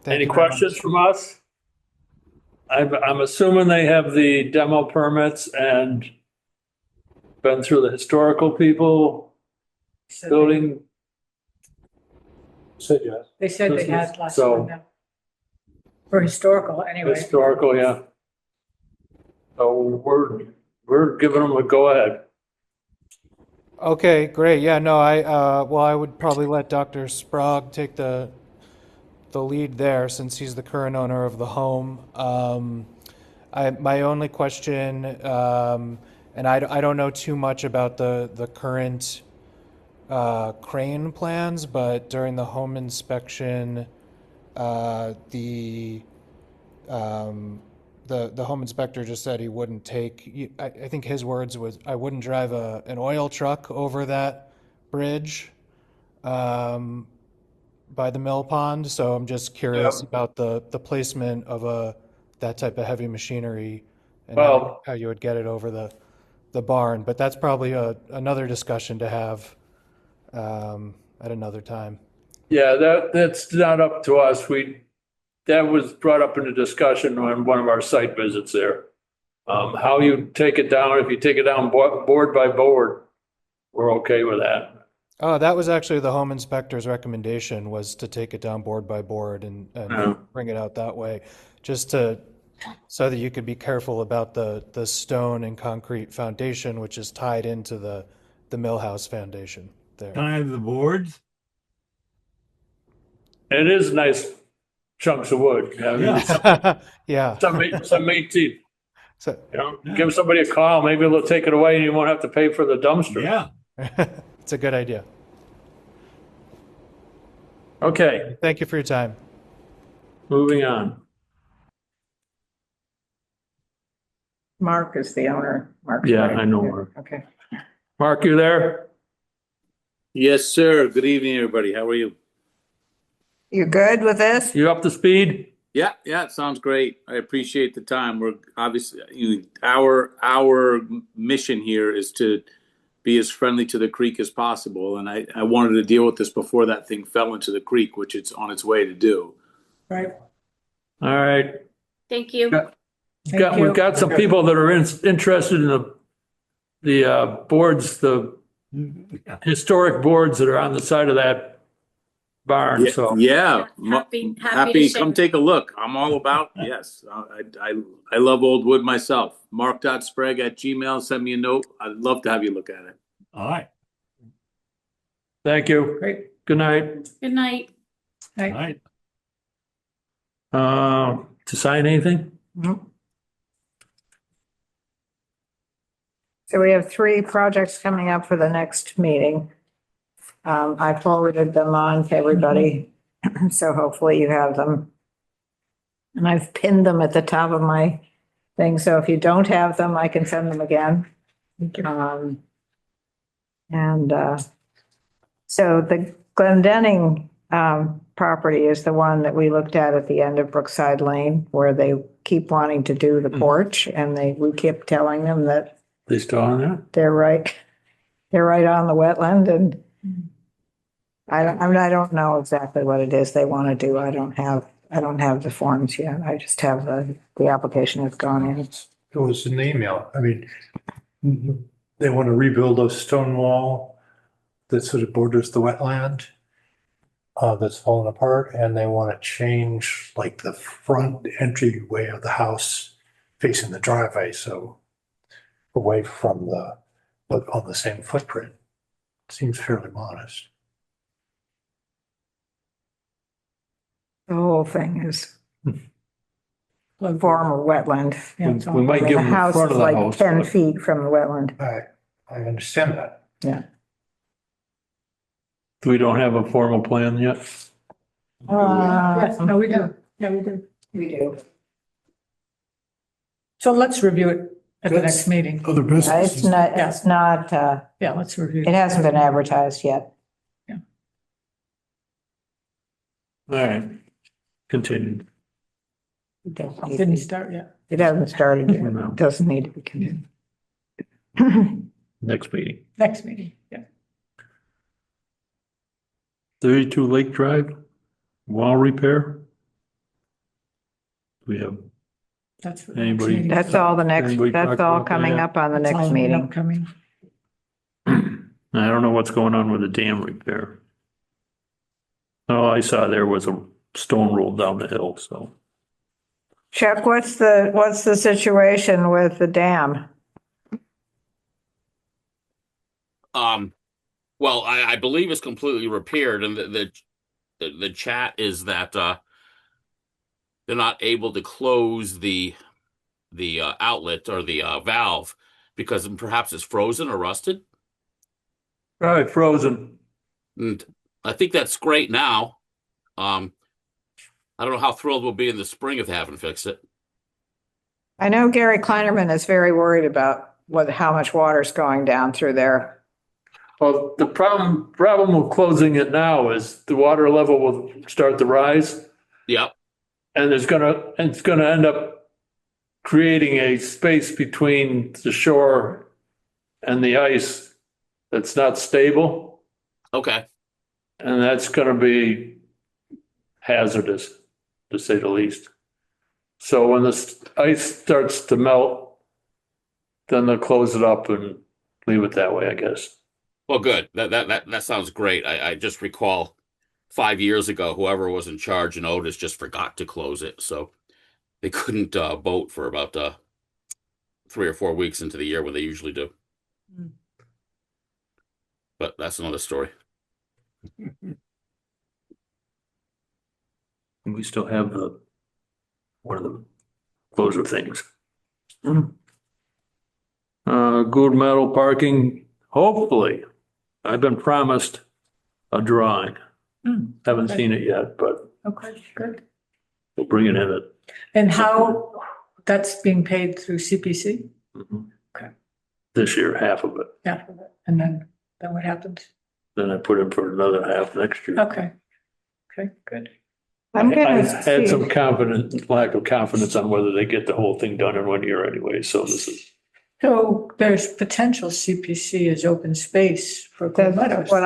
Thank Any you very questions much. from us? I'm assuming they have the demo permits and been through the historical people, building. Said yes. They said they had last So- time. Yeah. For historical, anyway. Historical, yeah. So we're giving them a go ahead. Okay, great. Yeah, no, I would probably let Dr. Sprague take the lead there since he's the current owner of the home. My only question, and I don't know too much about the current crane plans, but during the home inspection, the home inspector just said he wouldn't take, I think his words was, I wouldn't drive an oil truck over that bridge by the mill pond. So I'm just curious about the placement of that type of heavy machinery and Well- how you would get it over the barn. But that's probably another discussion to have at another time. Yeah, that's not up to us. That was brought up in a discussion on one of our site visits there. How you take it down, if you take it down board by board, we're okay with that. Oh, that was actually the home inspector's recommendation, was to take it down board by board and Yeah. bring it out that way, just to, so that you could be careful about the stone and concrete foundation, which is tied into the mill house foundation there. Can I have the boards? It is nice chunks of wood. I mean, Yeah. Yeah. some 18. So, Give somebody a call. Maybe they'll take it away and you won't have to pay for the dumpster. Yeah. it's a good idea. Okay, Thank you for your time. moving on. Mark is the owner. Mark's Yeah, right. I know Mark. Okay. Mark, you there? Yes, sir. Good evening, everybody. How are you? You good with this? You up to speed? Yeah, it sounds great. I appreciate the time. We're obviously our mission here is to be as friendly to the creek as possible, and I wanted to deal with this before that thing fell into the creek, which it's on its way to do. Right. All right. Thank you. We've got some people that are interested in the boards, the historic boards that are on the side of that barn. Yeah, So yeah. Happy to Happy. share. Come take a look. I'm all about yes. I love old wood myself. Mark.sprague@gmail. Send me a note. I'd love to have you look at it. All right. thank you. Great. Good night. Good night. All right. To sign anything? So we have 3 projects coming up for the next meeting. I forwarded them on to everybody, so hopefully you have them. And I've pinned them at the top of my thing, so if you don't have them, I can send them again. So the Glendenning property is the one that we looked at the end of Brookside Lane, where they keep wanting to do the porch, and we keep telling them that They still on there? they're right on the wetland, and I don't know exactly what it is they want to do. I don't have the forms yet. I just have the application that's gone in. It was an email. I mean, they want to rebuild a stone wall that sort of borders the wetland that's fallen apart, and they want to change like the front entryway of the house facing the driveway, so away from but on the same footprint. Seems fairly modest. The whole thing is former wetland. We might give The them the house front is of the like house. 10 but- feet from the wetland. I understand that. Yeah. We don't have a formal plan yet? Yes, no, we do. Yeah, we do. We do. So let's review it at the next meeting. Other business. It's not, Yeah, let's review. it hasn't been advertised yet. All right. Continue. Didn't start yet. It hasn't started yet. No. It doesn't need to be continued. Next meeting. Next meeting, yeah. 32 Lake Drive, wall repair. We have, That's for the next Anybody- meeting. That's all Anybody talk that's all about coming that? up on the That's all next meeting. upcoming. I don't know what's going on with the dam repair. All I saw there was a stone rolled down the hill, so. Chuck, what's the situation with the dam? Well, I believe it's completely repaired, and the chat is that they're not able to close the outlet or the valve because perhaps it's frozen or rusted. Right, frozen. And I think that's great now. I don't know how thrilled we'll be in the spring if they haven't fixed it. I know Gary Kleinerman is very worried about how much water's going down through there. Well, the problem with closing it now is the water level will start to rise. Yep. And it's gonna end up creating a space between the shore and the ice that's not stable. Okay. And that's gonna be hazardous, to say the least. So when the ice starts to melt, then they'll close it up and leave it that way, I guess. Well, good. That sounds great. I just recall 5 years ago, whoever was in charge in Otis just forgot to close it, so they couldn't boat for about 3 or 4 weeks into the year when they usually do. Mm. But that's another story. And we still have one of the closure things. Gold medal parking, hopefully. I've been promised a drawing. Haven't okay. seen it yet, but Okay, good. we'll bring it in And how, that's being paid through CPC? Okay. this year, half of it. Yeah, and then what happens? Then I put in for another half next year. Okay. Okay, good. I'm I gonna had see, some lack of confidence on whether they get the whole thing done in 1 year anyway, so this is. So there's potential CPC as open space for. that's what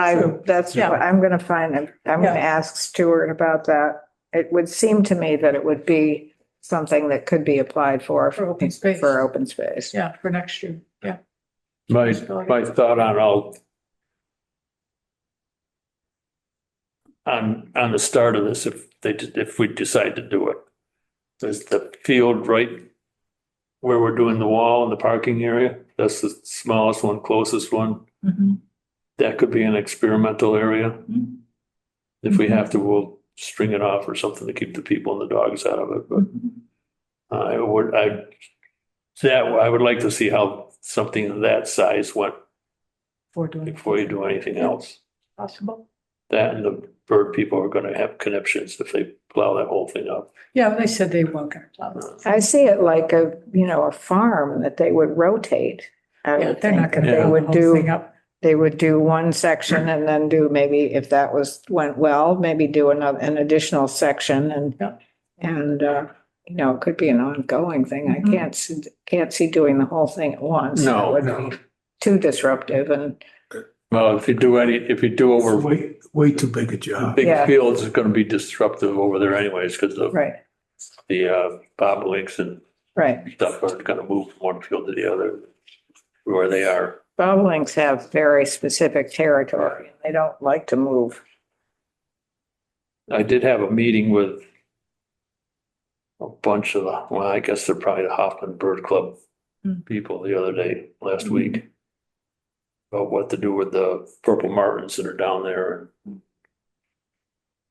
Yeah. I'm gonna find, I'm gonna Yeah. ask Stuart about that. It would seem to me that it would be something that could be applied for. For open space. For open space. Yeah, for next year, yeah. My thought on the start of this, if we decide to do it, there's the field right where we're doing the wall in the parking area. That's the smallest one, closest one. Mhm. That could be an experimental area. Mhm. If we have to, we'll string it off or something to keep the people and the dogs out of it. But I would like to see how something of that size went before you do anything else. Possible. That and the bird people are gonna have conniptions if they plow that whole thing up. Yeah, they said they weren't gonna plow it. I see it like a farm that they would rotate. I Yeah, would they're not think gonna that plow the whole thing up. they would do one section and then do maybe, if that went well, maybe do an additional section Yeah. and it could be an ongoing thing. I Mhm. can't see doing the whole thing at once. No, That would be too disruptive and Well, if you do over Way too big a job. big Yeah. fields, it's gonna be disruptive over there anyways, because the right, bobolinks and right. stuff are gonna move from one field to the other where they are. Bobolinks have very specific territory. They don't like to move. I did have a meeting with a bunch of I guess they're probably the Hoffman Bird Club people the other day, last week, about what to do with the purple martins that are down there. And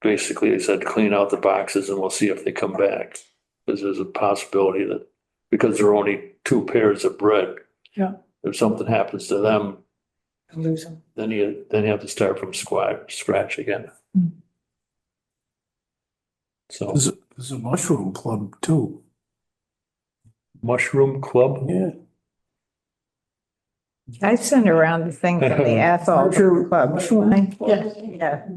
basically, they said clean out the boxes and we'll see if they come back. Because there's a possibility that, because there are only 2 pairs of bred. Yeah. If something happens to them, And lose them. then you have to start from scratch again. So There's a mushroom club too. mushroom club? Yeah. I sent around the thing from the Athol Club. Yeah.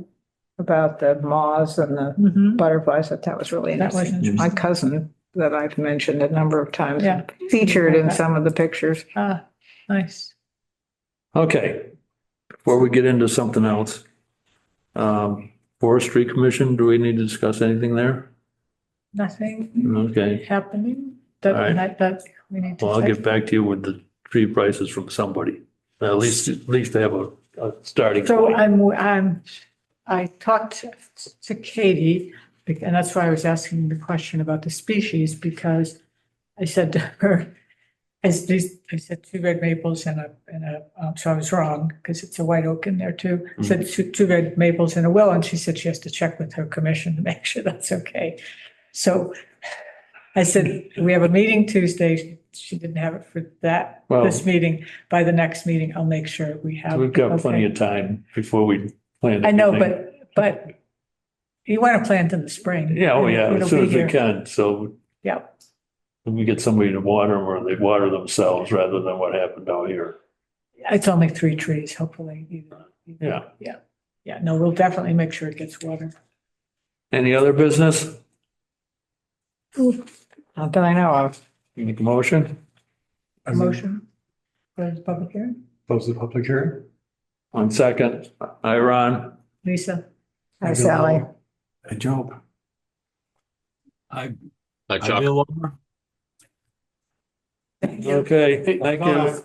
About the moths and the Mhm. butterflies. That was really That was interesting. My cousin that I've mentioned a number of times. Yeah. Featured in some of the pictures. Ah, nice. Okay, before we get into something else, Forestry Commission, do we need to discuss anything there? Nothing Okay, happening All right. that we need to. well, I'll check. get back to you with the tree prices from somebody. At least to have a starting So point. I talked to Katie, and that's why I was asking the question about the species, because I said to her, I said 2 red maples and so I was wrong, because it's a white oak in there too. I said two red maples and a willow, and she said she has to check with her commission to make sure that's okay. So I said, we have a meeting Tuesday. She didn't have it for this meeting. By the next meeting, I'll make sure we have. We've got okay. plenty of time before we plan. I know, anything. but you want to plant in the spring. Yeah, oh yeah, It'll as soon be as we here. can, so. Yeah. We get somebody to water them or they water themselves rather than what happened down here. It's only 3 trees, hopefully. Yeah. Yeah, no, we'll definitely make sure it gets watered. Any other business? Not that I know of. You make a motion? Motion for the public hearing? Close the public hearing. 1 second. Hi, Ron. Lisa? Hi, Sally. A job. Chuck. Okay, thank you.